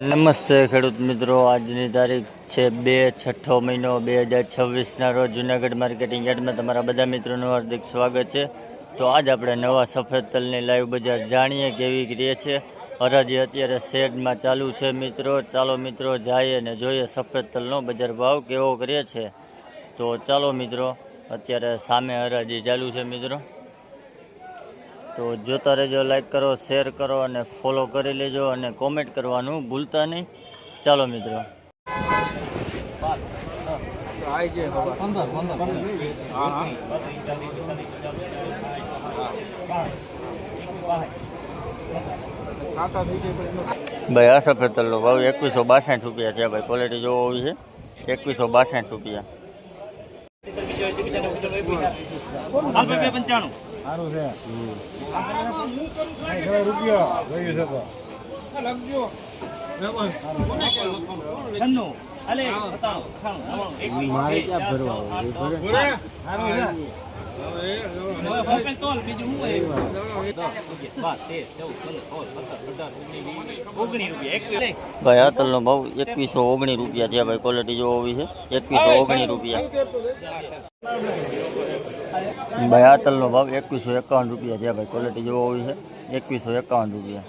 નમસ્તે ખેડૂત મિત્રો, આજની તારીખ છે 2/6 મહિનો 2026ના રોજ જૂનાગઢ માર્કેટિંગ યાર્ડમાં તમારા બધા મિત્રોનું હાર્દિક સ્વાગત છે. તો આજ આપણે નવા સફેદ તલની લાઈવ બજાર જાણીએ કેવી રહે છે. હરાજી અત્યારે શેડમાં ચાલુ છે મિત્રો. ચાલો મિત્રો જઈએ અને જોઈએ સફેદ તલનો બજાર ભાવ કેવો કરે છે. તો ચાલો મિત્રો, અત્યારે સામે હરાજી ચાલુ છે મિત્રો. તો જોતા રહેજો, લાઈક કરો, શેર કરો અને ફોલો કરી લેજો અને કોમેન્ટ કરવાનું ભૂલતા નહીં. ચાલો મિત્રો. ભાઈ આ સફેદ તલનો ભાવ 2162 રૂપિયા થયા ભાઈ. ક્વોલિટી જોવો હોવી છે. 2162 રૂપિયા. સારું છે. રૂપિયા લઈ શકો. મારે ક્યાં ભરવા ભાઈ આ તલનો ભાવ 2119 રૂપિયા થયા ભાઈ. ક્વોલિટી જોવો હોવી છે. 2119 રૂપિયા. ભાઈ આ તલનો ભાવ 2151 રૂપિયા થયા ભાઈ. ક્વોલિટી જોવો હોવી છે. 2151 રૂપિયા.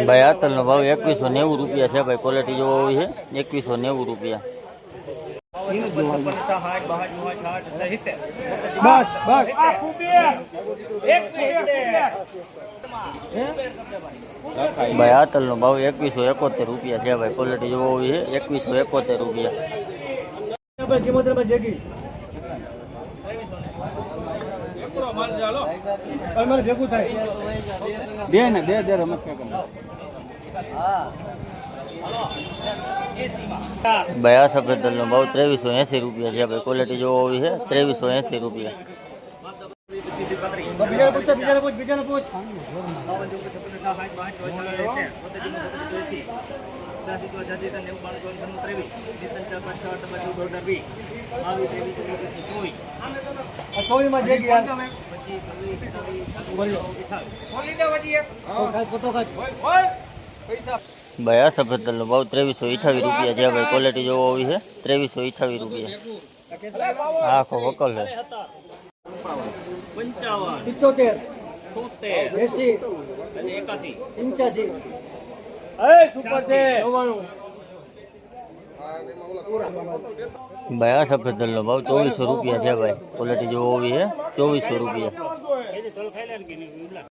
ભાઈ આ તલનો ભાવ 2190 રૂપિયા છે ભાઈ. ક્વોલિટી જોવો હોવી છે. 2190 રૂપિયા. ભાઈ આ તલનો ભાવ 2171 રૂપિયા છે ભાઈ. ક્વોલિટી જોવો હોવી છે. 2171 રૂપિયા. ભાઈ આ સફેદ તલનો ભાવ 2380 રૂપિયા છે ભાઈ. ક્વોલિટી જોવો હોવી છે. 2380 રૂપિયા. ભાઈ આ સફેદ તલનો ભાવ 2328 રૂપિયા છે ભાઈ. ક્વોલિટી જોવો હોવી છે. 2328 રૂપિયા. આખો વકલ છે. 75 80 85 ભાઈ આ સફેદ તલનો ભાવ 2400 રૂપિયા છે ભાઈ. ક્વોલિટી જોવો હોવી છે. 2400 રૂપિયા.